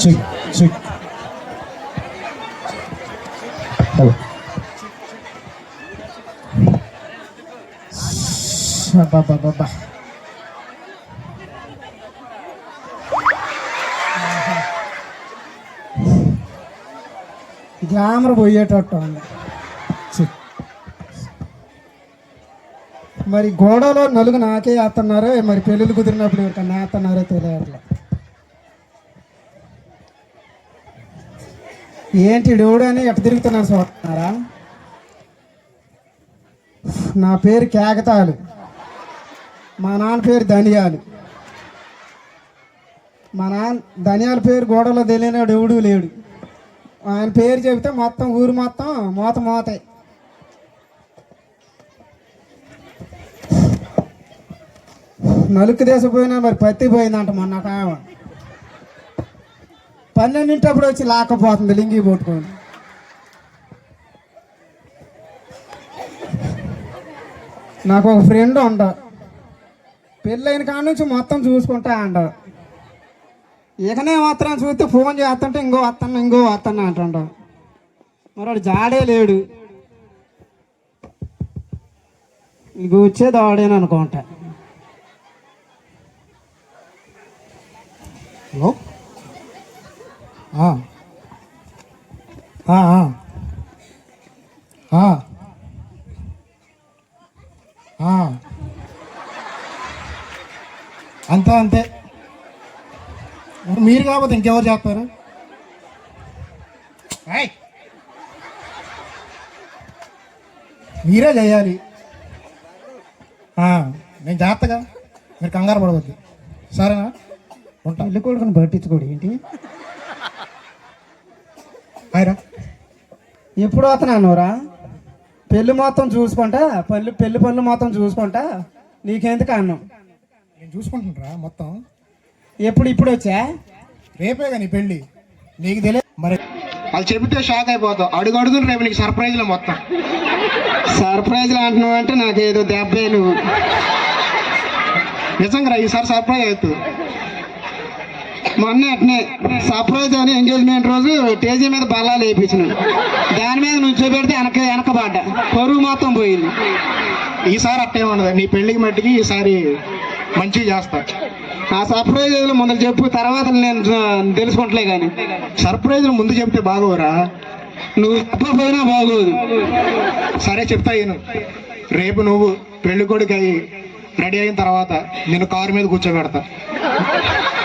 Check check. Hello. బాబా glamour పోయేటట్టు ఉంది. మరి గోడలో నలుగు నాకే వేస్తున్నారో మరి పెళ్ళిళ్ళు కుదిరినప్పుడు ఎవరికన్నా వేస్తున్నారో తెలియట్లే. ఏంటి దేవుడు అని ఎట్ట తిరుగుతున్నారు చూస్తున్నారా? నా పేరు కేకతాలు, మా నాన్న పేరు ధనియాలు. మా నాన్న ధనియాల పేరు గోడలో తెలియనాడు ఎవడు లేడు. ఆయన పేరు చెబితే మొత్తం ఊరు మొత్తం మోతాయి. నలుగు దేశపోయినా మరి పత్తి పోయిందంట మొన్న కావ. 12 వచ్చి లాక్కపోతుంది లింగి పట్టుకొని. నాకు ఒక ఫ్రెండ్ ఉండ, పెళ్ళైన కాడ నుంచి మొత్తం చూసుకుంటా అంట. ఇకనే మాత్రం చూస్తే ఫోన్ చేస్తుంటే ఇంకో వస్తాను అంటుండ. మరి వాడు జాడే లేడు, ఇంక వచ్చేది వాడేను అనుకుంటా. హలో. అంతే మీరు కాకపోతే ఇంకెవరు చేస్తారు? మీరే చేయాలి. నేను చేస్తగా, మీరు కంగారు పడవద్దు, సరేనా? ఉంటా. పెళ్ళి కొడుకుని పట్టించుకోడు ఏంటి? ఆయరా ఎప్పుడు వస్తున్నానురా? పెళ్ళి మొత్తం చూసుకుంటా, పెళ్లి పనులు మొత్తం చూసుకుంటా. నీకెందుకు అన్నం? నేను చూసుకుంటున్నారా మొత్తం? ఇప్పుడు వచ్చా? రేపే కానీ పెళ్ళి, నీకు తెలియదు మరి. వాళ్ళు చెబితే షాక్ అయిపోతావు. అడుగులు రేపు నీకు సర్ప్రైజ్లో మొత్తం. సర్ప్రైజ్లు అంటున్నావు అంటే నాకేదో దెబ్బే. నువ్వు నిజంగా ఈసారి సర్ప్రైజ్ అవుతుంది. మొన్న అట్నే సర్ప్రైజ్ అని ఎంగేజ్మెంట్ రోజు స్టేజీ మీద బల్లాలు వేయించిన, దాని మీద నుంచో పెడితే వెనకబడ్డా, పరువు మొత్తం పోయింది. ఈసారి అట్టే ఉండదు, నీ పెళ్ళికి మట్టికి ఈసారి మంచిగా చేస్తా. ఆ సర్ప్రైజ్ ముందు చెప్పు, తర్వాత నేను తెలుసుకుంటలే. కానీ సర్ప్రైజ్లు ముందు చెప్తే బాగోరా? నువ్వు చెప్పకపోయినా బాగోదు. సరే చెప్తా నేను. రేపు నువ్వు పెళ్లి కొడుకు అయ్యి రెడీ అయిన తర్వాత నేను కారు మీద కూర్చోబెడతా.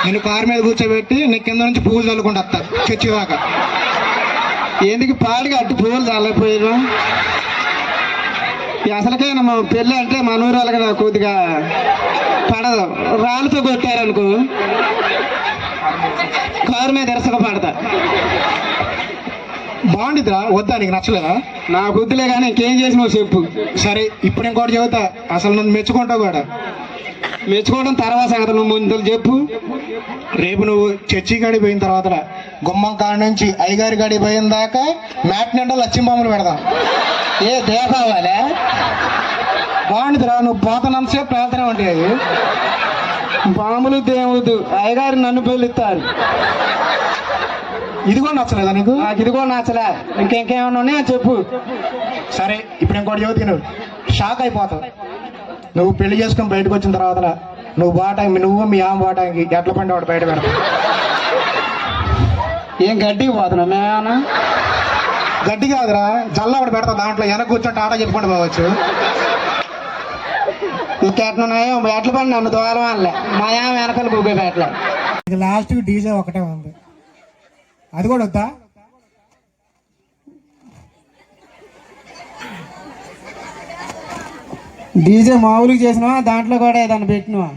నేను కారు మీద కూర్చోబెట్టి నీ కింద నుంచి పువ్వులు చల్లుకుంటూ వస్తా చర్చి దాకా. ఎందుకు పాడిగా అట్టు పువ్వులు చల్లకపోయినా? అసలుకైనా మా పెళ్ళి అంటే మన ఊరాలుగా నాకు కొద్దిగా పడదు. రాళ్ళతో కొట్టారనుకో కారు మీద ఎరసక పడతా. బాగుండిద్దిరా, వద్దా? నీకు నచ్చలేదా? నా బుద్ధిలే కానీ ఇంకేం చేసినావు చెప్పు. సరే ఇప్పుడు ఇంకోటి చెబుతా, అసలు నన్ను మెచ్చుకుంటావు కూడా. మెచ్చుకోవడం తర్వాత సంగతి, నువ్వు ముందు చెప్పు. రేపు నువ్వు చర్చి గడి పోయిన తర్వాత గుమ్మం కాడి నుంచి అయ్యగారి గడి పోయిన దాకా మ్యాట్ నిండా లచ్చింబాములు పెడదాం. ఏ దేవాలే బాగుండిదిరా, నువ్వు పోతనంతసేపు ప్రార్థన ఉంటాయి. బాంబులు దేవుడు అయ్యగారు నన్ను పిలుస్తారు. ఇది కూడా నచ్చలేదా నీకు? నాకు ఇది కూడా నచ్చలే. ఇంకేమైనా ఉన్నాయా చెప్పు. సరే ఇప్పుడు ఇంకోటి చెబుతా, నువ్వు షాక్ అయిపోతావు. నువ్వు పెళ్లి చేసుకొని బయటకు వచ్చిన తర్వాత నువ్వు మీ ఆమె బాటానికి ఎట్ల పండి వాడు బయట పెడతావు. ఏం గడ్డికి పోతున్నావు? మేమేమన్నా గడ్డి కాదురా, జల్ల ఒకటి పెడతా. దాంట్లో వెనక కూర్చొని ఆట చెప్పుకుంటూ పోవచ్చు. ఇంకెట్లున్నాయో ఎట్ల పని నన్ను దూరం అనలే, మా ఆమె వెనకాల గుగ్గే పెట్టలే. లాస్ట్కి డీజే ఒకటే ఉంది, అది కూడా వద్దా? డీజే మామూలుగా చేసినావా? దాంట్లో కూడా ఏదన్నా పెట్టినవా?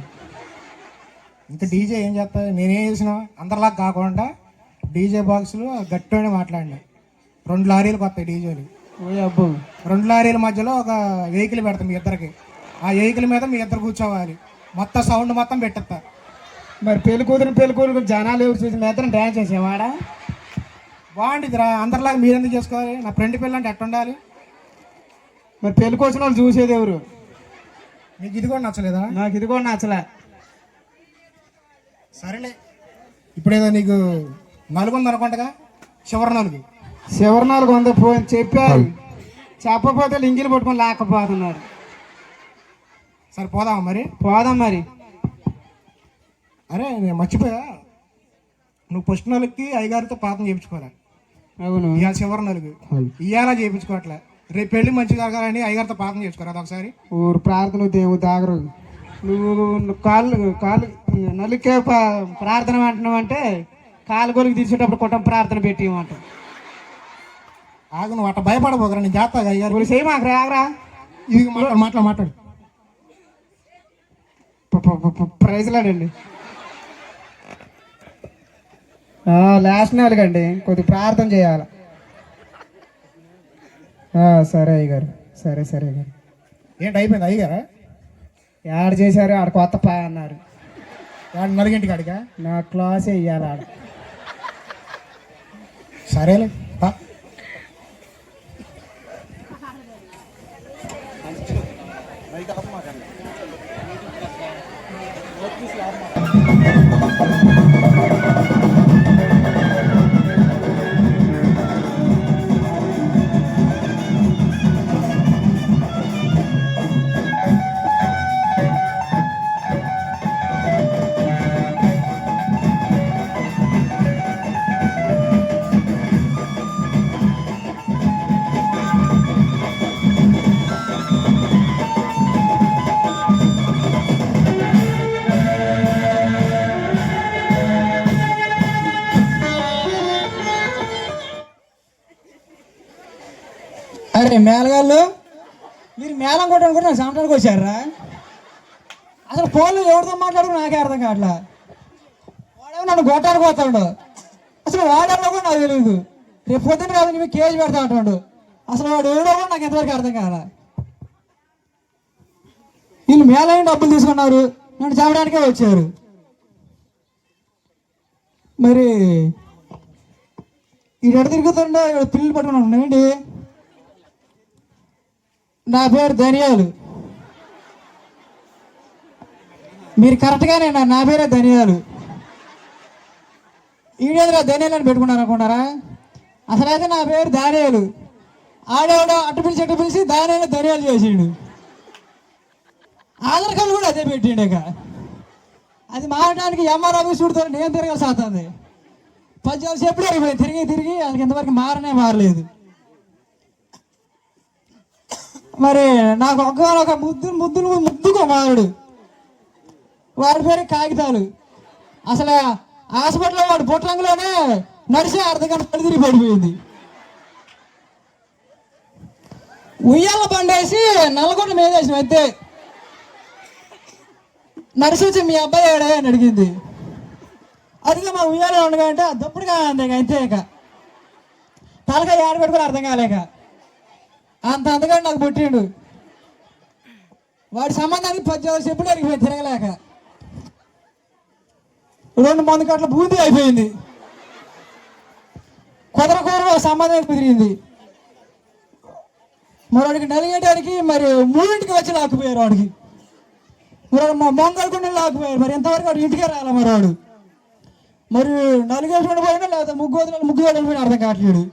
ఇంకా డీజే ఏం చేస్తా? నేనేం చేసినా అందరిలాగా కాకుండా డీజే బాక్సులు గట్టిగానే మాట్లాడినా. 2 లారీలకు వస్తాయి డీజేలు. అబ్బో, 2 లారీల మధ్యలో ఒక వెహికల్ పెడతాం మీ ఇద్దరికి. ఆ వెహికల్ మీద మీ ఇద్దరు కూర్చోవాలి, మొత్తం సౌండ్ మొత్తం పెట్టేస్తా. మరి పెళ్లి కూతురు జనాలు ఎవరు చూసి మీ ఇద్దరం డ్యాన్స్ చేసేవాడా? బాగుంటుందిరా, అందరిలాగా మీరు ఎందుకు చేసుకోవాలి? నా ఫ్రెండ్ పెళ్ళి అంటే ఎట్ట ఉండాలి? మరి పెళ్ళికి వచ్చిన వాళ్ళు చూసేది ఎవరు? నీకు ఇది కూడా నచ్చలేదా? నాకు ఇది కూడా నచ్చలే. సరేలే, ఇప్పుడేదో నీకు నలుగు ఉంది అనుకుంటగా, చివరి నలుగు. చివరి 400 పోయి చెప్పారు, చెప్పకపోతే లింగిలు పట్టుకొని లేకపోతున్నారు. సరే పోదామా మరి? పోదాం మరి. అరే నేను మర్చిపోయా, నువ్వు ఫస్ట్ నలుగుకి అయ్యగారితో పాపం చేయించుకోరా. అవును, ఇవాళ చివరి నలుగు, ఇవాళ చేయించుకోవట్లే. రేపు పెళ్లి మంచిగా కాగాలని అయ్యగారితో పాపం చేయించుకోరా అదొకసారి. ఊరు ప్రార్థన దేవుడు దాగరు. నువ్వు కాళ్ళు నలుకే ప్రార్థన అంటున్నావు అంటే కాలు గొలుగు తీసేటప్పుడు కుటుంబ ప్రార్థన పెట్టి ఇవ్వమంట. ఆగు, నువ్వు అట్లా భయపడబోకరా, నేను చేస్తా అయ్యారు. చేయి మాకు రాగరా. ఇది మాట్లాడు. ప్రైజ్లాడండి. లాస్ట్ నాలుగండి, కొద్ది ప్రార్థన చేయాలి. సరే అయ్యగారు, సరే అయ్యగారు. ఏంటి అయిపోయింది అయ్యగారా? యాడ్ చేశారు, ఆడ కొత్త పా అన్నారు. నలుగింటికి అడిగా నా క్లాస్ వెయ్యాలి ఆడ. సరేలే. అరే మేళగాళ్ళు, మీరు మేళం కొట్టడానికి నాకు సంవత్సరానికి వచ్చారా? అసలు ఫోన్లో ఎవరితో మాట్లాడుకుని నాకే అర్థం కావట్లా. వాడేమో నన్ను కొట్టానికి పోతాడు, అసలు వాడేమో కూడా నాకు తెలియదు. రేపు పొద్దున్న కాదు మీకు కేజీ పెడతా అంటాడు. అసలు వాడు ఎవడో కూడా నాకు ఎంతవరకు అర్థం కాదా. వీళ్ళు మేళం డబ్బులు తీసుకున్నారు, నన్ను చెప్పడానికే వచ్చారు. మరి ఈ ఎడ తిరుగుతుండే పిల్లలు పట్టుకున్నాను ఏంటి? నా పేరు ధనియాలు. మీరు కరెక్ట్గానే నా పేరే ధనియాలు. ఈడేదిరా ధనియాలు అని పెట్టుకున్నారు అనుకున్నారా? అసలైతే నా పేరు దానియాలు. ఆడేవాడు అటు పిలిచి దానియాలు ధనియాలు చేసిండు. ఆధార్ కార్డు కూడా అదే పెట్టిండు. ఇక అది మారడానికి ఎంఆర్ ఆఫీస్ చూడుతో నేను తిరగాల్సి వస్తుంది. 10 సేపులు అయిపోయింది తిరిగి వాళ్ళకి ఇంతవరకు మారలేదు. మరి నాకు ఒక ముద్దుకో మారుడు, వాడి పేరు కాగితాలు. అసలు హాస్పిటల్లో వాడు పొట్లంగులోనే నడిచి అర్ధగంట తిరిగి పడిపోయింది. ఉయ్యాల బండేసి నల్లగొండ మీద వేసిన అంతే. నడిచి వచ్చి మీ అబ్బాయి ఏడా అని అడిగింది. అదిగా మా ఉయ్యాల ఉండగా అంటే దప్పుడుగా అంతే. ఇక తలకాయ ఏడ పెట్టుకుని అర్థం కాలేక అంత అందుకని నాకు పుట్టిండు. వాడి సంబంధానికి 10 సేపులు అరిగిపోయింది తిరగలేక. 2 మంది గట్ల బూందీ అయిపోయింది. కుదరకూర సంబంధం కుదిరింది. మరి వాడికి నలిగేయడానికి మరి 3ంటికి వచ్చి లాక్కుపోయారు. వాడికి మరి మొంగల్కుండా లాక్కుపోయారు. మరి ఎంతవరకు వాడు ఇంటికే రాలే. మరి వాడు మరి నలుగేసుకుని పోయినా లేదా ముగ్గు వదిలిపోయినా అర్థం కావట్లేడు.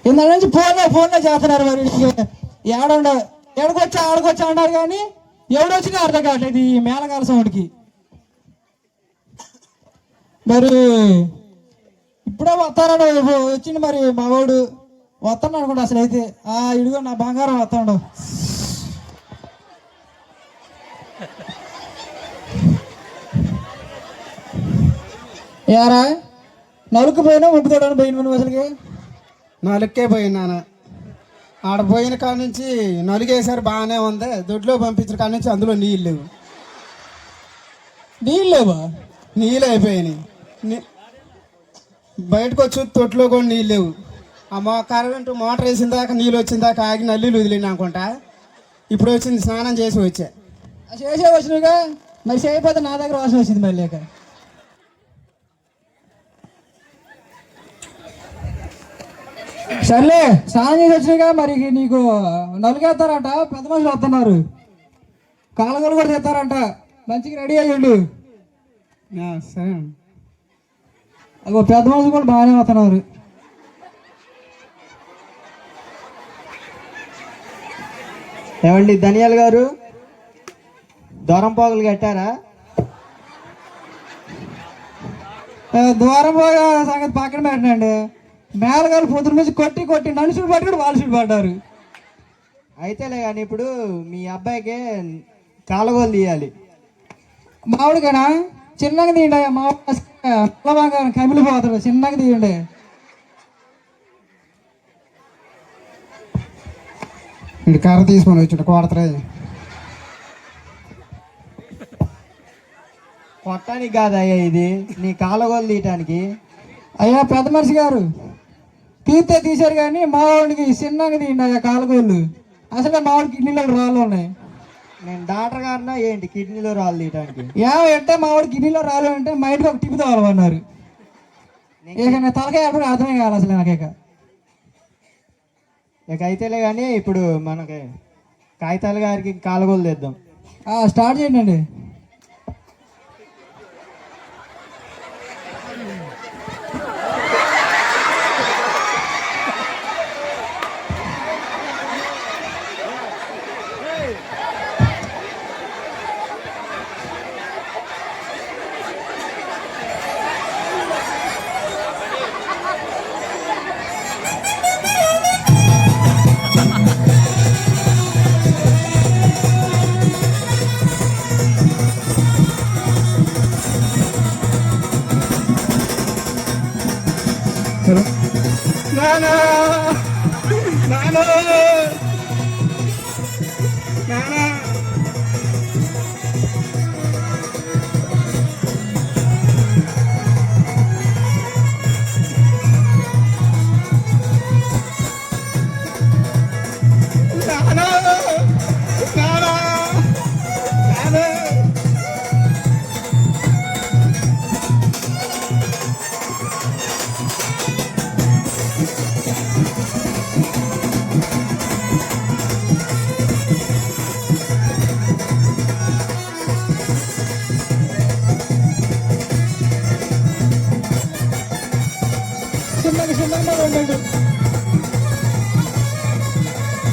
ఇంత నుంచి ఫోన్లో చేస్తున్నారు. మరి ఆడకొచ్చా అన్నారు కానీ ఎవడొచ్చినా అర్థం కావట్లేదు ఈ మేళగాల సౌండ్కి. మరి ఇప్పుడే వస్తాడు వచ్చింది. మరి మా వాడు వస్తాడు అనుకోండి. అసలు అయితే ఇదిగో నా బంగారం వస్తాడు. యారా నలుకు పోయినా ఒప్పుతాడని పోయిన అసలుకి నలుక్కే పోయినాను. ఆడ పోయిన కాడ నుంచి నలుగేసారు, బాగానే ఉంది. దొడ్లో పంపించిన కాడ నుంచి అందులో నీళ్ళు లేవు. నీళ్ళు అయిపోయినాయి. బయటకు వచ్చి తొట్లో కూడా నీళ్ళు లేవు. ఆ కరెంటు మోటార్ వేసిన దాకా నీళ్ళు వచ్చిన దాకా ఆగి నల్లీలు వదిలినా అనుకుంటా. ఇప్పుడు వచ్చింది, స్నానం చేసి వచ్చా. వచ్చినాగా మరి చేయకపోతే నా దగ్గర వాసన వచ్చింది మళ్ళీ. సర్లే స్నానం చేసి వచ్చినాగా. మరి నీకు నలుగేస్తారంట, పెద్ద మనుషులు వస్తున్నారు. కాలగోలు కూడా తెస్తారంట. మంచిగా రెడీ అయ్యిండు. సరే. అగో పెద్ద మనుషులు కూడా బాగానే వస్తున్నారు. ఏమండి ధనియాల్ గారు, దూరం పోగులు కట్టారా? దూరం పోయే సంగతి పక్కన పెట్టండి. మేళగారు పొద్దున నుంచి కొట్టి నడుచుడు పట్టుకుని వాళ్ళు పడ్డారు. అయితేలే కానీ ఇప్పుడు మీ అబ్బాయికి కాలగోలు తీయాలి. మామిడికేనా? చిన్నగా తీయండి. మామిడి కమిలిపోతాడు. చిన్నగా తీయండి. ఇంటి కర్ర తీసుకొని వచ్చి కొడతారా? కొట్టడానికి కాదయ్యా, ఇది నీ కాలగోలు తీయటానికి. అయ్యా పెద్ద మనిషి గారు, తీస్తే తీశారు కానీ మావాడికి చిన్నగా తీయండి అయ్యా కాలగోళ్ళు. అసలే మామిడి కిడ్నీలో రాళ్ళు ఉన్నాయి. నేను డాక్టర్ గారినా ఏంటి కిడ్నీలో రాళ్ళు తీయటానికి? అంటే మావాడి కిడ్నీలో రాళ్ళు అంటే మా ఇంటికి ఒక టిప్ తగలమన్నారు. ఇక నా తలకాయ ఎప్పుడు అర్థమే కావాలి అసలు నాకేక. ఇక అయితేలే కానీ ఇప్పుడు మనకి కాగితాల గారికి కాలగోలు తెద్దాం. స్టార్ట్ చేయండి.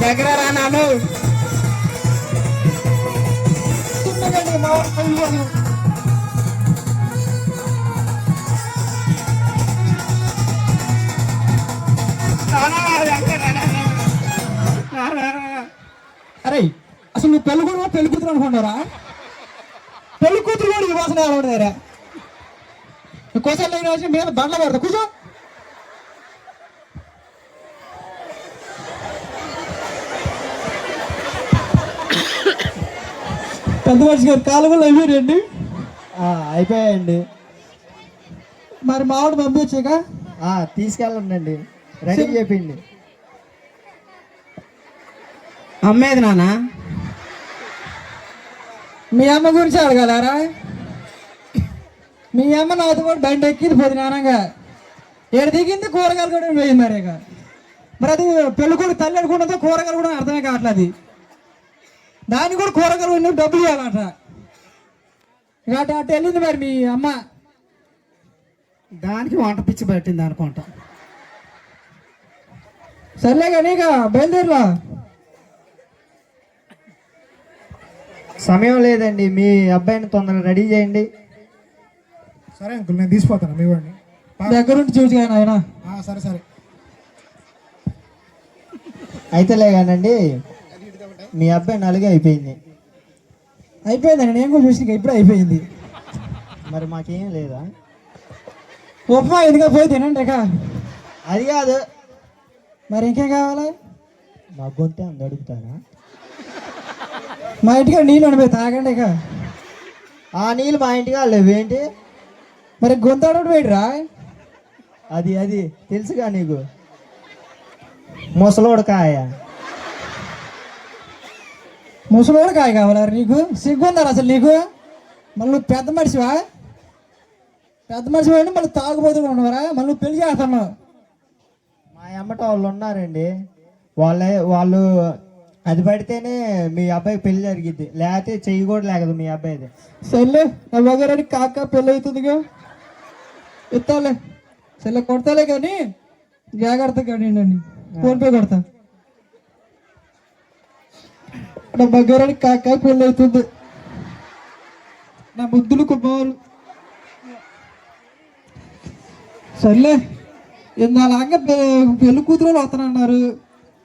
దగ్గర రా నాను. అరే అసలు నువ్వు పెళ్లి కూడా పెళ్లి కూతురు అనుకుంటారా? పెళ్లి కూతురు కూడా ఈ వాసన ఎవడదారా? కోసం లేని మీద బండ్ల పెడతా కూర్చో. పెద్ద మనిషి గారు కాలువలు అయిపోయారండి. అయిపోయాయండి. మరి మామిడి పంపించాక తీసుకెళ్ళండి, రెడీ చెప్పింది. అమ్మేది నాన్న. మీ అమ్మ గురించి అడగలరా? మీ అమ్మ నాతో కూడా బండి ఎక్కింది పొద్దునానంగా. ఏడు దిగింది కూరగాయలు కూడా వేయింది. మరి అది పెళ్ళి కూడా తల్లి అనుకుంటుందో కూరగాయలు కూడా అర్థమే కావట్లేదు. దాన్ని కూడా కూరగాయలు ఉన్న డబ్బులు ఇవ్వాలట. ఇక అటు వెళ్ళింది మరి మీ అమ్మ. దానికి వంట పిచ్చి పెట్టింది అనుకుంటా. సర్లే కానీ ఇక బయలుదేరులా. సమయం లేదండి, మీ అబ్బాయిని తొందరగా రెడీ చేయండి. సరే అంకుల్, నేను తీసిపోతాను మీ వాడిని. దగ్గరుండి చూసి కానీ ఆయన. సరే సరే. అయితేలే కానండి, మీ అబ్బాయి నలుగే అయిపోయింది. అయిపోయిందండి, నేను కూడా చూసి ఇప్పుడే అయిపోయింది. మరి మాకేం లేదా? ఉప్మా ఎందుకు పోయి తినండి ఇక. అది కాదు, మరి ఇంకేం కావాలి? మా గొంతే అందు అడుగుతారా? మా ఇంటికి నీళ్ళు ఉండిపోయి తాగండి ఇక. ఆ నీళ్ళు మా ఇంటికి లేవేంటి? మరి గొంతు అడగడు వేయడురా? అది అది తెలుసుగా నీకు, ముసలోడు కాయ. ముసలోడు కాయ కావాలా నీకు? సిగ్గుందా అసలు నీకు? మళ్ళీ నువ్వు పెద్ద మనిషివా? పెద్ద మనిషి పోయి మళ్ళీ తాగుబోతుగా ఉండవరా? మళ్ళీ నువ్వు పెళ్లి చేస్తున్నావు. మా అమ్మట వాళ్ళు ఉన్నారండి, వాళ్ళు అది పడితేనే మీ అబ్బాయికి పెళ్లి జరిగిద్ది, లేకపోతే చెయ్యి కూడా లేకదు మీ అబ్బాయిది. సర్లే నా మగారానికి కాక పెళ్ళి అవుతుందిగా, ఇస్తాలే. సర్లే కొడతాలే కానీ జాగ్రత్త కానీ ఫోన్పే కొడతా. నా మగారానికి కాక పెళ్ళి అవుతుంది, నా ముద్దులు కుమారు. సర్లే ఇందాలాగా పెళ్లి కూతురు వస్తానన్నారు,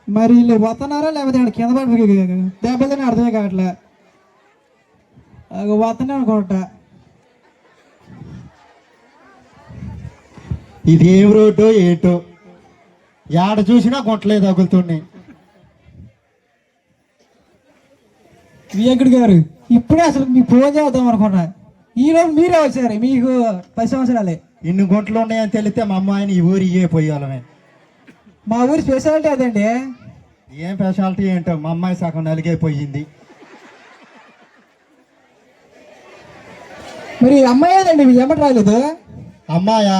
మరి వీళ్ళు వస్తున్నారా లేకపోతే ఇక్కడ కింద పడి దెబ్బతోనే అర్థమే కావట్లే. వస్తనే అనుకుంటా. ఇది ఏం రోడ్డో ఏటో, ఏడ చూసినా గుంటలే తగులుతున్నాయి. వెంకట్ గారు ఇప్పుడే అసలు మీకు ఫోన్ చేద్దాం అనుకున్నా, ఈరోజు మీరే వచ్చారు, మీకు 10 సంవత్సరాలే. ఇన్ని గుంటలు ఉన్నాయని తెలిస్తే మా అమ్మాయిని ఈ ఊరు ఇయ్యే పోయాలమే. మా ఊరి స్పెషాలిటీ అదండి. ఏం స్పెషాలిటీ ఏంటో, మా అమ్మాయి సగం నలిగైపోయింది. మరి అమ్మాయి ఏదండి మీ ఎమ్మటి రాలేదు? అమ్మాయా?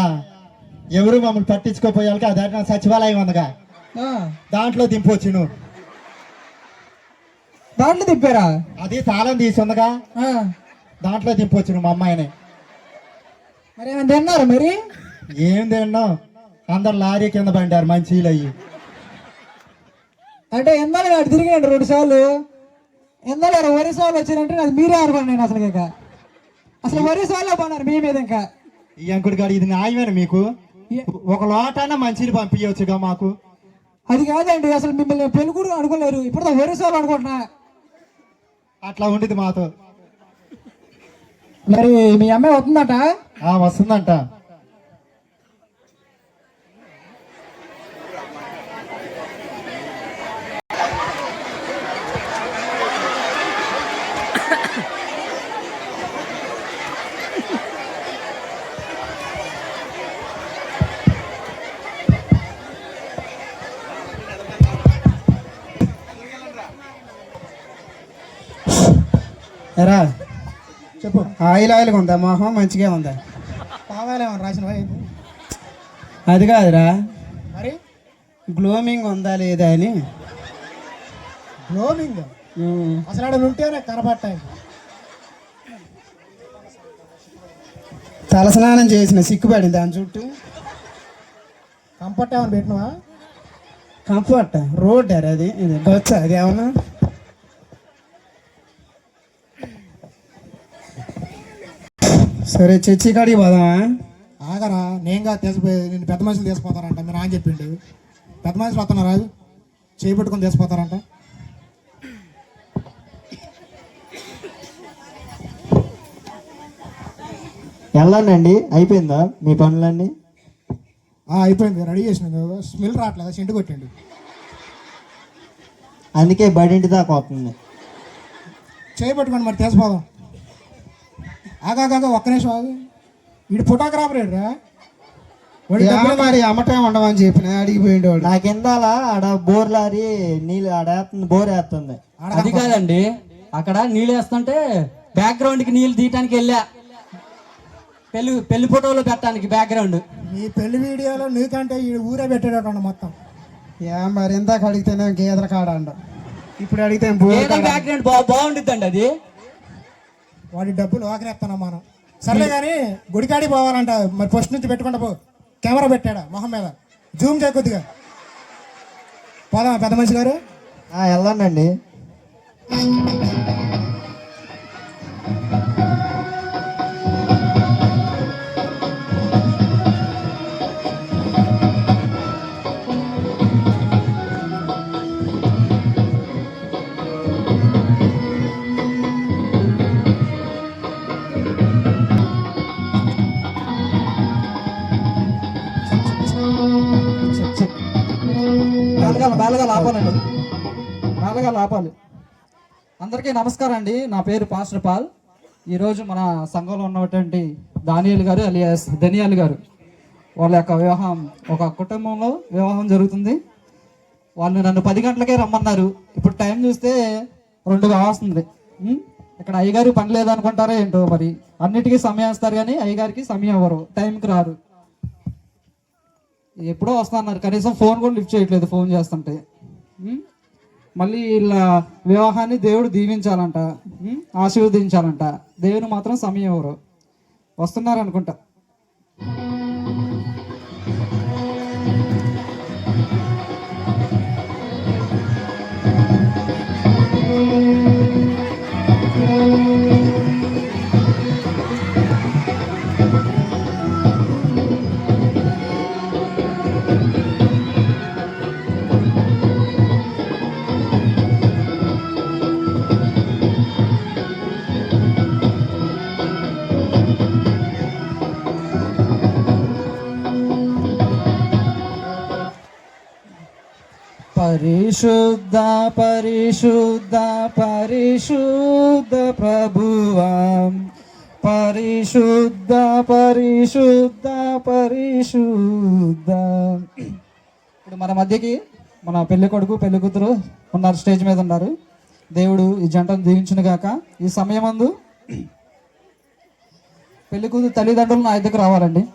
ఎవరు మమ్మల్ని పట్టించుకోపోయాలకి అదే సచివాలయం ఉందిగా, దాంట్లో దింపొచ్చు నువ్వు. దాంట్లో తిప్పారా? అది తాళం తీసి ఉందిగా, దాంట్లో దింపొచ్చు నువ్వు మా అమ్మాయిని. మరి ఏమైనా తిన్నారు? మరి ఏం తిన్నావు? అందరు లారీ కింద పడ్డారు మంచీలు అయ్యి. అంటే ఎందాలు అటు తిరిగాడు 2 సార్లు. ఎందాలు వరి సార్లు వచ్చినంటే అది మీరే అనుకోండి. నేను అసలు వరి సార్లు పడినారు మీ మీద. ఇంకా ఈ అంకుడి గారు ఇది న్యాయమేనా మీకు? ఒక లోటైనా మంచిని పంపించవచ్చుగా మాకు. అది కాదండి, అసలు మిమ్మల్ని పెళ్ళికూడు అనుకోలేరు, ఇప్పుడు వరి సార్లు అనుకుంటున్నా. అట్లా ఉండేది మాతో. మరి మీ అమ్మాయి వస్తుందట? వస్తుందంట. ఎరా చెప్పు. ఆయిల్గా ఉందా మొహం? మంచిగా ఉందా? కావాలేమని రాసిన అది కాదురా, మరి గ్లోమింగ్ ఉందా లేదా అని. గ్లోమింగ్ అసలు ఆడ ఉంటేనే కనపట్టాయి. తలస్నానం చేసిన సిక్కుపడింది దాని చుట్టూ. కంఫర్ట్ ఏమైనా పెట్టినవా? కంఫర్ట్ రోడ్ అది బొచ్చా అది ఏమన్నా? సరే చర్చి కాడికి పోదామా? ఆగరా, నేనుగా తీసిపోయి నేను పెద్ద మనుషులు తీసిపోతారంట. మీరు ఆయన చెప్పిండు పెద్ద మనుషులు వస్తున్నారు, రాజు చేయి పెట్టుకొని తీసిపోతారంట. వెళ్ళండి, అయిపోయిందా మీ పనులన్నీ? అయిపోయింది, రెడీ చేసిన. స్మెల్ రావట్లేదా? సెంటు కొట్టండి. అందుకే బడింటి దాకా వస్తుంది. చేయి పెట్టుకోండి మరి తీసిపోదాం. ఆగాగా ఒక్క నిమిషం ఆగు. వీడు ఫోటోగ్రాఫర్ ఏడురా. మరి అమ్మటం ఉండమని చెప్పిన అడిగిపోయింది వాడు. నాకెందాలా ఆడ బోర్ లారీ నీళ్ళు ఆడ బోర్ వేస్తుంది. అది కాదండి, అక్కడ నీళ్ళు వేస్తుంటే బ్యాక్గ్రౌండ్కి నీళ్ళు తీయటానికి వెళ్ళా, పెళ్లి ఫోటోలు పెట్టడానికి బ్యాక్గ్రౌండ్. నీ పెళ్లి వీడియోలో నీకంటే ఈ ఊరే పెట్టేటట్టు మొత్తం. మరి ఇందాక అడిగితేనే గేదెల కాడండ, ఇప్పుడు అడిగితే బ్యాక్గ్రౌండ్ బాగుంటుంది అండి అది. వాడి డబ్బులు ఆకరేస్తున్నాం మనం. సర్లే కానీ గుడికాడికి పోవాలంట. మరి ఫస్ట్ నుంచి పెట్టుకుంటా పో. కెమెరా పెట్టాడా మొహం మీద? జూమ్ చేయ కొద్దిగా. పోదామా పెద్ద మనిషి గారు? వెళ్ళండి. బాలగా ఆపాలి. అందరికీ నమస్కారం అండి. నా పేరు పాస్టర్ పాల్. ఈరోజు మన సంఘంలో ఉన్నటువంటి దానియేల్ గారు అలియాస్ ధనియాల్ గారు, వాళ్ళ యొక్క వివాహం, ఒక కుటుంబంలో వివాహం జరుగుతుంది. వాళ్ళు నన్ను 10 గంటలకే రమ్మన్నారు. ఇప్పుడు టైం చూస్తే 2 కావస్తుంది. ఇక్కడ అయ్యగారు పని లేదనుకుంటారా ఏంటో, మరి అన్నిటికీ సమయం ఇస్తారు కానీ అయ్యగారికి సమయం ఇవ్వరు, టైంకి రారు. ఎప్పుడో వస్తున్నారు, కనీసం ఫోన్ కూడా లిఫ్ట్ చేయట్లేదు ఫోన్ చేస్తుంటే. మళ్ళీ వీళ్ళ వివాహాన్ని దేవుడు దీవించాలంట, ఆశీర్వదించాలంట. దేవుని మాత్రం సమయం ఎవరు వస్తున్నారు అనుకుంటా. పరిశుద్ధ పరిశుద్ధ పరిశుద్ధ ప్రభువా, పరిశుద్ధ పరిశుద్ధ పరిశుద్ధ. ఇప్పుడు మన మధ్యకి మన పెళ్లి కొడుకు పెళ్లి కూతురు ఉన్నారు, స్టేజ్ మీద ఉన్నారు. దేవుడు ఈ జంటను దీవించును గాక. ఈ సమయమందు పెళ్లి కూతురు తల్లిదండ్రులు నా దగ్గర రావాలండి.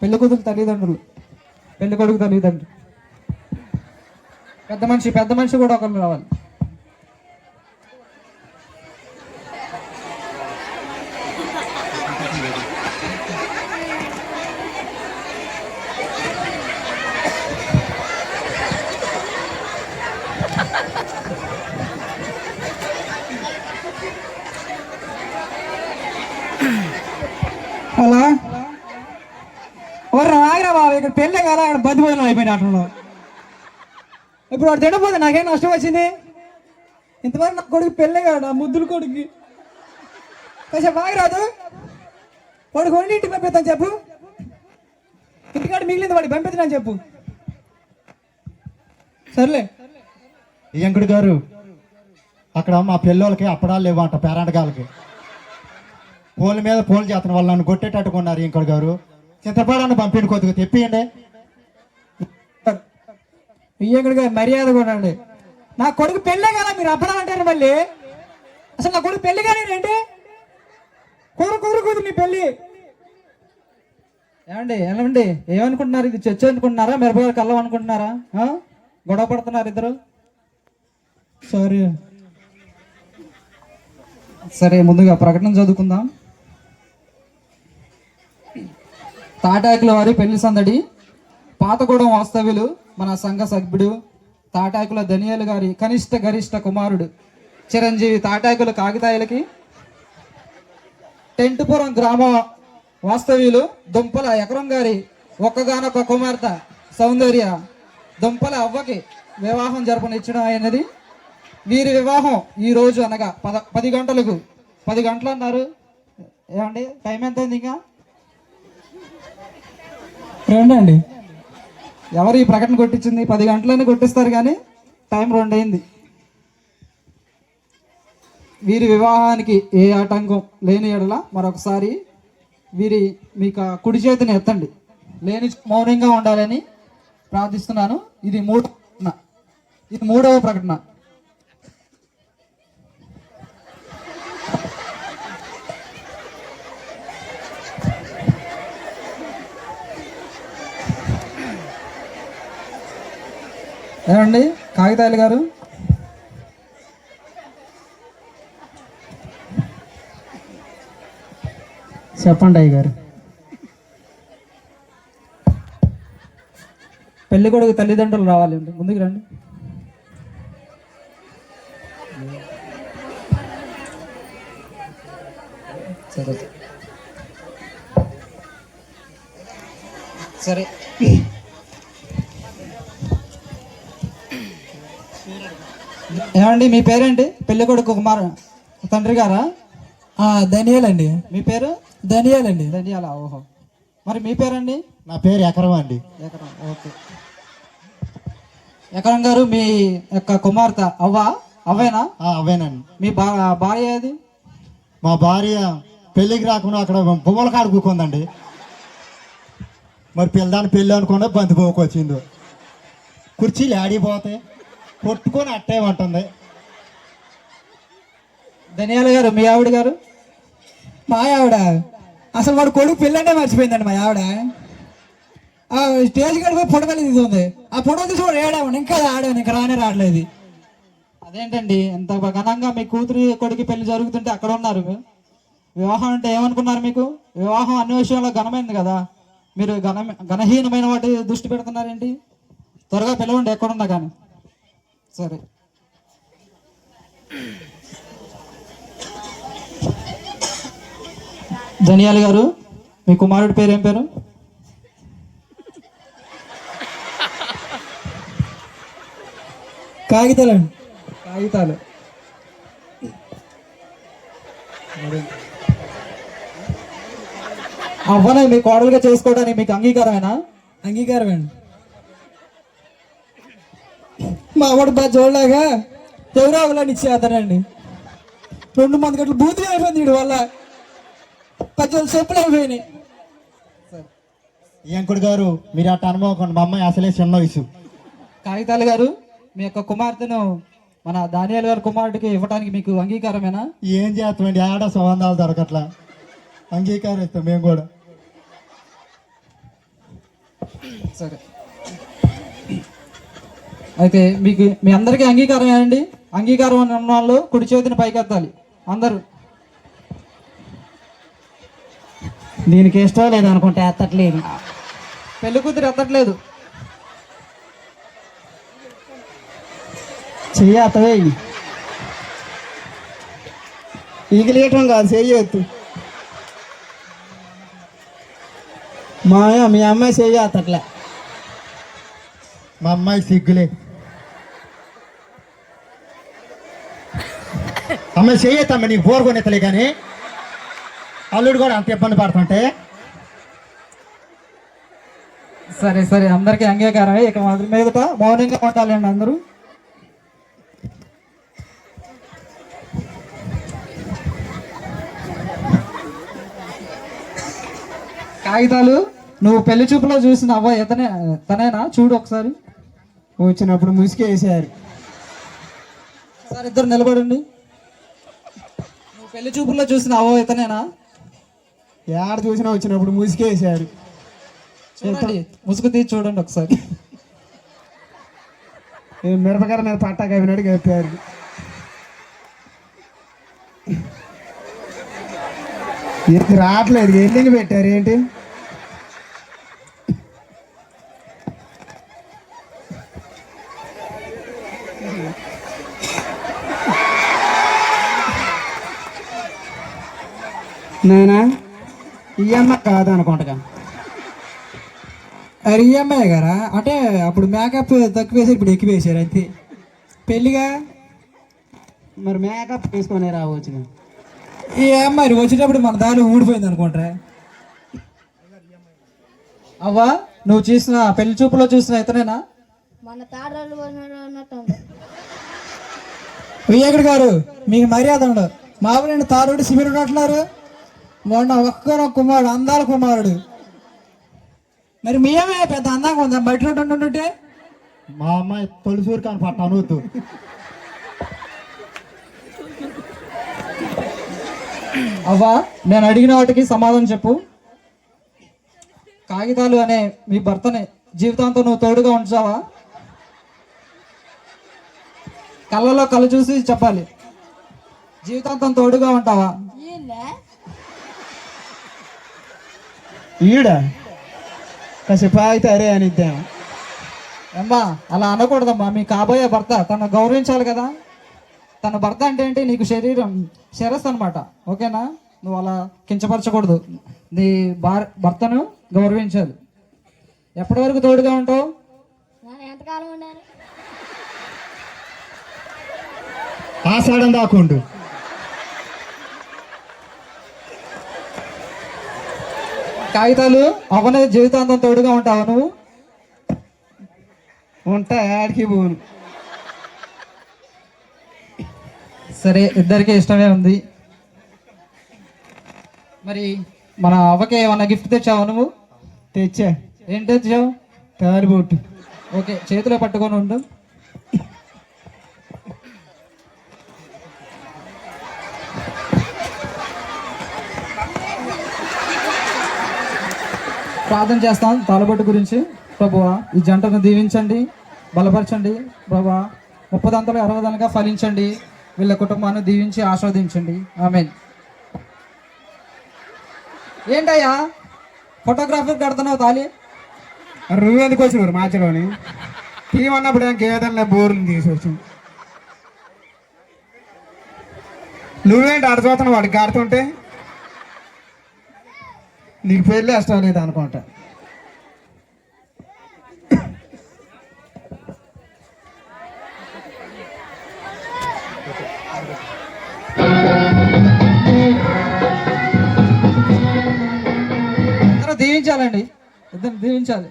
పెళ్లి కూతురు తల్లిదండ్రులు, పెళ్లి కొడుకు తల్లిదండ్రులు, పెద్ద మనిషి కూడా ఒకరు రావాలి. అలా ఎవరు ఆగిరా బాబు, ఇక్కడ పెళ్ళే కదా, ఇక్కడ బద్ది భోజనం అయిపోయిన అట్లా. ఇప్పుడు వాడు తినపోతే నాకేం నష్టం వచ్చింది? ఇంతవరకు నా కొడుకు పెళ్ళే కాదు, ముద్దులు కొడుకు. కాసేపు ఆగిరాదు, వాడికి వండి ఇంటికి పంపిస్తాను చెప్పు. ఇంటికాడ మిగిలింది వాడికి పంపిస్తాను చెప్పు. సర్లే. వెంకట గారు, అక్కడ మా పిల్లోళ్ళకి అప్పడాలు లేవంట, పేరంటగాలకి పోల మీద పోలు చేస్తున్న వాళ్ళు నన్ను కొట్టేటట్టుకున్నారు. వెంకట గారు, చింతపడాన్ని పంపిండి, కొద్దిగా తెప్పియండి. ఇయ్యకుడిగా మర్యాద కూడా అండి. నా కొడుకు పెళ్ళే కదా, మీరు అప్పడం అంటారు మళ్ళీ. అసలు నా కొడుకు పెళ్ళి కానీ ఏంటి? కూతురు నీ పెళ్ళి ఏమండి? ఏమండి ఏమనుకుంటున్నారు? ఇది చర్చ అనుకుంటున్నారా? మిరపకాయలు కళ్ళం అనుకుంటున్నారా? గొడవ పడుతున్నారు ఇద్దరు. సరే, ముందుగా ప్రకటన చదువుకుందాం. తాటాకుల వారి పెళ్లి సందడి. పాతగూడెం వాస్తవ్యులు మన సంఘ సభ్యుడు తాటాకుల ధనియాలు గారి కనిష్ట గరిష్ట కుమారుడు చిరంజీవి తాటాకుల కాగితాయలకి, టెంటుపురం గ్రామ వాస్తవ్యులు దుంపల ఎకరం గారి ఒక్కగానొక్క కుమార్తె సౌందర్య దుంపల అవ్వకి వివాహం జరపనిచ్చడం అయినది. వీరి వివాహం ఈ రోజు అనగా 10 గంటలకు. 10 గంటలు అన్నారు. ఏమండి టైం ఎంత అయింది? ఇంకా రెండండి. ఎవరు ఈ ప్రకటన కొట్టించింది? 10 గంటలని కొట్టిస్తారు కానీ టైం 2 అయింది. వీరి వివాహానికి ఏ ఆటంకం లేని ఎడల మరొకసారి మీకు కుడి చేతిని ఎత్తండి. లేని మౌనంగా ఉండాలని ప్రార్థిస్తున్నాను. ఇది మూడవ ప్రకటన. ఏమండి కాగితాలు గారు, చెప్పండి అయ్య గారు. పెళ్లి కొడుకు తల్లిదండ్రులు రావాలి, ముందుకు రండి. సరే ఏమండి మీ పేరేంటి? పెళ్లి కొడుకు తండ్రి గారా? ధనియాల్ అండి. మీ పేరు? ధనియాల్ అండి. ధనియాల. ఓహో. మరి మీ పేరండి? నా పేరు ఎకరం అండి. ఎకరం. ఓకే. ఎకరం గారు, మీ యొక్క కుమార్తె అవ్వేనా? అవేనండి. మీ భార్య ఏది? మా భార్య పెళ్ళికి రాకుండా అక్కడ బొమ్మల కాడ కూకుందండి. మరి పిల్లదాన్ని పెళ్ళి అనుకుండా బంతి పోకు వచ్చిందో, కుర్చీలు ఆడిపోతాయి, కొట్టుకొని అట్టే ఉంటుంది. ధనియాల గారు, మీ ఆవిడ గారు? మా ఆవిడ అసలు వాడు కొడుకు పెళ్ళంటే మర్చిపోయిందండి. మా ఆవిడ స్టేజ్ గడిపి ఫోటోలు తీసుకుంది. ఆ ఫోటో తీసి వాడు ఏడామని ఇంకా ఆడాను, ఇంకా రానే రావట్లేదు. అదేంటండి ఎంత ఘనంగా మీ కూతురి కొడుకు పెళ్లి జరుగుతుంటే అక్కడ ఉన్నారు. వివాహం అంటే ఏమనుకున్నారు? మీకు వివాహం అన్ని విషయంలో ఘనమైంది కదా, మీరు ఘనహీనమైన వాటి దృష్టి పెడుతున్నారేంటి? త్వరగా పిలవండి ఎక్కడున్నా కానీ. సరే, ధనియాల్ గారు, మీ కుమారుడి పేరు ఏం పేరు? కాగితాలండి. కాగితాలు. అవ్వనే మీ కోడలుగా చేసుకోవడానికి మీకు అంగీకారమేనా? అంగీకారమేండి. మా వాడు బాగా చూడలాగా ఎవరో అవలని ఇచ్చేస్తానండి. 2 మంది గంటలు బూతులు అయిపోయింది వీడి వల్ల. 10 చెప్పులు అయిపోయినాయి. వెంకుడు గారు మీరు అట్ట అనుభవం, మా అమ్మాయి అసలే చిన్న వయసు. కాగితాలు గారు, మీ యొక్క కుమార్తెను మన దానియాల్ గారి కుమారుడికి ఇవ్వడానికి మీకు అంగీకారమేనా? ఏం చేస్తామండి, ఆడ సంబంధాలు దొరకట్లా, అంగీకారిస్తాం మేము కూడా. సరే, అయితే మీకు మీ అందరికీ అంగీకారం ఏనండి? అంగీకారం అని ఉన్న వాళ్ళు కుడి చేతిని పైకెత్తాలి అందరూ. దీనికి ఇష్టం లేదు అనుకుంటే ఎత్తట్లేదు. పెళ్లి కూతురు ఎత్తట్లేదు. చెయ్యత్తవే ఈగలేయటం కాదు, చెయ్యొద్దు. మీ అమ్మాయి చెయ్యత్తట్లే. మా అమ్మాయి సిగ్గులే. అమ్మాయి చెయ్యొద్దమ్మ, నీకు బోర్ కొనెత్తలే కానీ అల్లుడు కూడా అంత ఇబ్బంది పడుతుంటే. సరే సరే, అందరికీ అంగీకారమే. ఇక మొదటి మీదట మౌనంగా ఉండాలండి అందరూ. కాగితాలు, నువ్వు పెళ్లి చూపులో చూసిన అవ్వ తనేనా? చూడు ఒకసారి. వచ్చినప్పుడు ముసుకేసారు. ఒకసారి ఇద్దరు నిలబడండి. నువ్వు పెళ్లి చూపులో చూసిన అవ్వ ఇతనేనా? ఏడ చూసినా వచ్చినప్పుడు ముసుకేసారు. చూడండి, ముసుగు తీసి చూడండి ఒకసారి. మిరపకాయ మీద పట్టాక అయినట్టు చెప్పారు. ఇది రావట్లేదు, ఎల్లింగ్ పెట్టారు ఏంటి? నాయనా ఈఎంఐ కాదనుకుంటా. అరే ఈఎంఐ గారా? అంటే అప్పుడు మేకప్ తక్కువ వేసారు, ఇప్పుడు ఎక్కువ వేసారు అంతే. పెళ్ళిగా మరి మేకప్ వేసుకొని రావచ్చు. ఈఎంఐ వచ్చేటప్పుడు మన దారి ఊడిపోయింది అనుకుంటారా? అవ్వా, నువ్వు చూసిన పెళ్లి చూపులో చూసిన ఇతనేనా? మన తాడరాళ్ళు అన్నట్టు వియ్యకుడు గారు, మీకు మర్యాద ఉండదు. మామూలు తారుడు శిబిరు అంటున్నారు. మొన్న ఒక్కరో కుమారుడు, అందాల కుమారుడు. మరి మీ అమ్మాయి పెద్ద అందంగా ఉందా బయట ఉంటుంటే? మా అమ్మాయి తొలిసూరు కానీ పట్ట అనవద్దు. అవ్వా, నేను అడిగిన వాటికి సమాధానం చెప్పు. కాగితాలు అనే మీ భర్తని జీవితాంతం నువ్వు తోడుగా ఉంచావా? కళ్ళలో కళ్ళు చూసి చెప్పాలి. జీవితాంతం తోడుగా ఉంటావా? ఈడ కాసేపు ఆగితే అరే అనిద్దాం. అమ్మా, అలా అనకూడదమ్మా. మీ కాబోయే భర్త, తను గౌరవించాలి కదా. తన భర్త అంటే ఏంటి? నీకు శిరస్సు అనమాట. ఓకేనా? నువ్వు అలా కించపరచకూడదు. నీ భర్తను గౌరవించాలి. ఎప్పటి వరకు తోడుగా ఉంటావు? ఎంతకాలం ఉండాలి? ఆషాఢం దాకుండు. కాగితాలు, అవనే జీవితాంతం తోడుగా ఉంటావా నువ్వు? ఉంటా, ఆడికి పోను. సరే, ఇద్దరికి ఇష్టమే ఉంది. మరి మన అవ్వకి ఏమన్నా గిఫ్ట్ తెచ్చావా నువ్వు? తెచ్చా. ఏం తెచ్చావు? తాలిబొట్టు. ఓకే, చేతిలో పట్టుకొని ఉండు. ప్రార్థన చేస్తాం తాళబొట్టు గురించి. ప్రభువా, ఈ జంటను దీవించండి, బలపరచండి. ప్రభువా, ముప్పదంతలు 60 ఫలించండి. వీళ్ళ కుటుంబాన్ని దీవించి ఆస్వాదించండి. ఆమేన్. ఏంటయ్యా ఫోటోగ్రాఫర్ కడుతున్నావు తాళి? నువ్వెందుకు వచ్చినారు మాచలోని టీం అన్నప్పుడు ఏం గేదెల బోర్లు తీసుకొచ్చి నువ్వేంటి ఆడ చూస్తున్నావు వాడికి ఆడుతుంటే నీకు పెళ్ళి ఇష్టం లేదు అనుకుంటా. దీవించాలండి, ఇద్దరు దీవించాలి.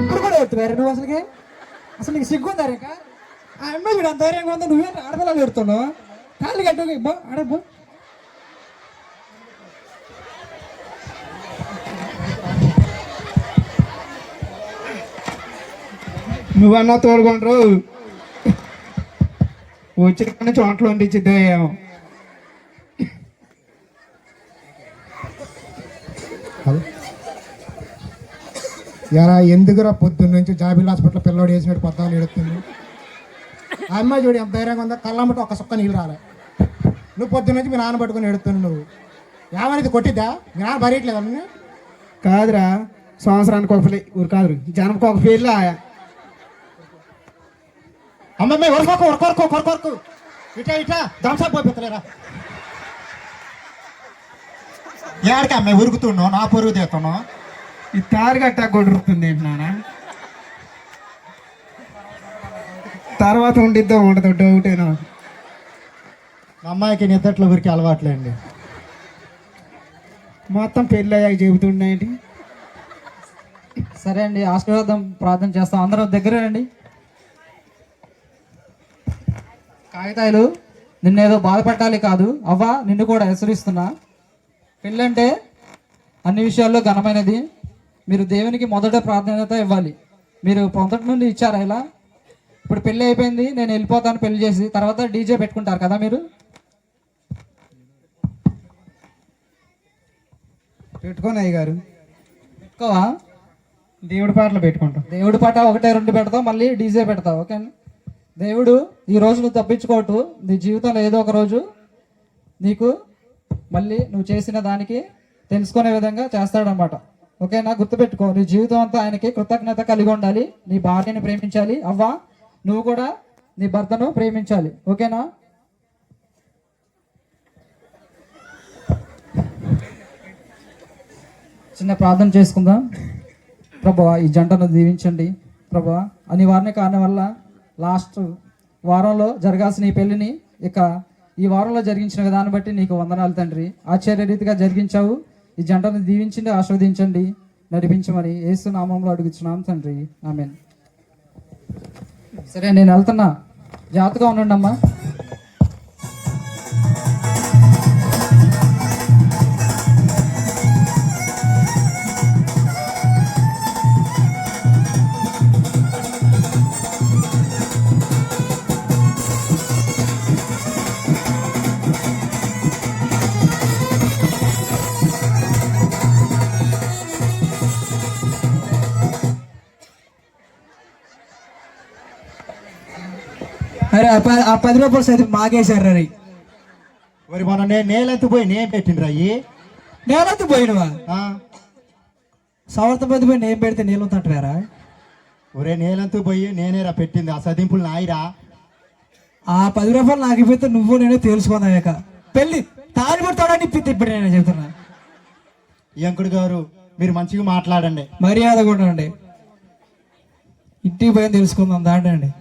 ఇప్పుడు కూడా ఎత్తున్నారు నువ్వు అసలు నీకు సిగ్గుందా రేక? ఆ అమ్మాయి కూడా అంత ధైర్యంగా ఉందా, నువ్వేంటి ఆడపిల్లలు పెడుతున్నావు? కాళ్ళు కట్టు బా ఆడబ్బా. నువ్వన్నా తోడుకుంటారు వచ్చిన చోట్ల వండిచ్చిద్దే ఏమో. ఎలా ఎందుకురా పొద్దున్న నుంచి జాబిల్ హాస్పిటల్ పిల్లవాడు వేసినట్టు పద్దాలు ఎడుతుంది. ఆ అమ్మాయి చూడు ఎంత ధైర్యంగా ఉందో, కళ్ళమ్మట ఒక సుక్క నీళ్ళు రాలే. నువ్వు పొద్దున్న నుంచి మీ నాన్న పట్టుకుని ఎడుతున్నావు. నువ్వు ఏమనేది కొట్టిద్దా? మీ నాన్న భరియట్లేదా నువ్వు? కాదురా, సంవత్సరానికి ఒక ఊరు కాదు జనంకి ఒక పేర్లు ఆయా. అమ్మాయి కొరకు ఇటా ఇటా దంసా పోపిస్తలేరా? ఏడికి అమ్మాయి ఉరుకుతున్నావు, నా పొరుగు తీస్తున్నావు. ఈ తారు గట్టా కొడుతుంది ఏంటి నాన్న? తర్వాత ఉండిద్దో ఉండదు డౌటేనా? మా అమ్మాయికి నిద్దట్లో ఉరికి అలవాట్లేండి. మొత్తం పెళ్ళి అయ్యాక చెబుతున్నాయండి. సరే అండి, ఆశీర్వాదం ప్రార్థన చేస్తాం. అందరూ దగ్గర రండి. కాగితాలు నిన్నేదో బాధపడాలి కాదు, అవ్వ నిన్ను కూడా హెచ్చరిస్తున్నా. పెళ్ళంటే అన్ని విషయాల్లో ఘనమైనది. మీరు దేవునికి మొదట ప్రాధాన్యత ఇవ్వాలి. మీరు మొదటి నుండి ఇచ్చారా ఇలా? ఇప్పుడు పెళ్ళి అయిపోయింది, నేను వెళ్ళిపోతాను పెళ్లి చేసి, తర్వాత డీజే పెట్టుకుంటారు కదా మీరు. పెట్టుకోని అయ్య గారు పెట్టుకోవా? దేవుడి పాటలు పెట్టుకుంటాం. దేవుడి పాట 1, 2 పెడతావు, మళ్ళీ డీజే పెడతావు. ఓకే. దేవుడు ఈ రోజు నువ్వు తప్పించుకోవట్టు, నీ జీవితంలో ఏదో ఒక రోజు నీకు మళ్ళీ నువ్వు చేసిన దానికి తెలుసుకునే విధంగా చేస్తాడనమాట. ఓకేనా? గుర్తుపెట్టుకో, నీ జీవితం అంతా ఆయనకి కృతజ్ఞత కలిగి ఉండాలి. నీ భార్యని ప్రేమించాలి. అవ్వ నువ్వు కూడా నీ భర్తను ప్రేమించాలి. ఓకేనా? చిన్న ప్రార్థన చేసుకుందాం. ప్రభువా, ఈ జంటను దీవించండి. ప్రభువా, అనివార్య కారణం వల్ల లాస్ట్ వారంలో జరగాల్సిన ఈ పెళ్లిని ఇక ఈ వారంలో జరిగించిన విధానం బట్టి నీకు వందనాలు తండ్రి. ఆశ్చర్య రీతిగా జరిగించావు. ఈ జంటను దీవించండి, ఆస్వాదించండి, నడిపించమని యేసు నామంలో అడుగుతున్నాం తండ్రి. ఆమేన్. సరే, నేను వెళ్తున్నా, జాగ్రత్తగా ఉండండి అమ్మా. అరే ఆ 10 రూపాయలు సైతం మాగేశారు రే. మరి మొన్న నేలెత్తిపోయి నేను పెట్టిండ్రు అయ్యి. నేనైతే పోయినవా? సంవత్సరం పోయి నేను పెడితే నీళ్ళు తట్టువేరా? ఒరే నేలంతూ పోయి నేనేరా పెట్టింది. ఆ సదింపులు నాయిరా. ఆ 10 రూపాయలు నాకు ఇప్పితే నువ్వు నేను తెలుసుకున్నాక పెళ్ళి తాళి పడతాడని ఇప్పితే ఇప్పుడు నేను చెప్తున్నా. ఎంకుడు గారు, మీరు మంచిగా మాట్లాడండి, మర్యాద కూడా అండి. ఇంటికి పోయి తెలుసుకుందాం దాండి.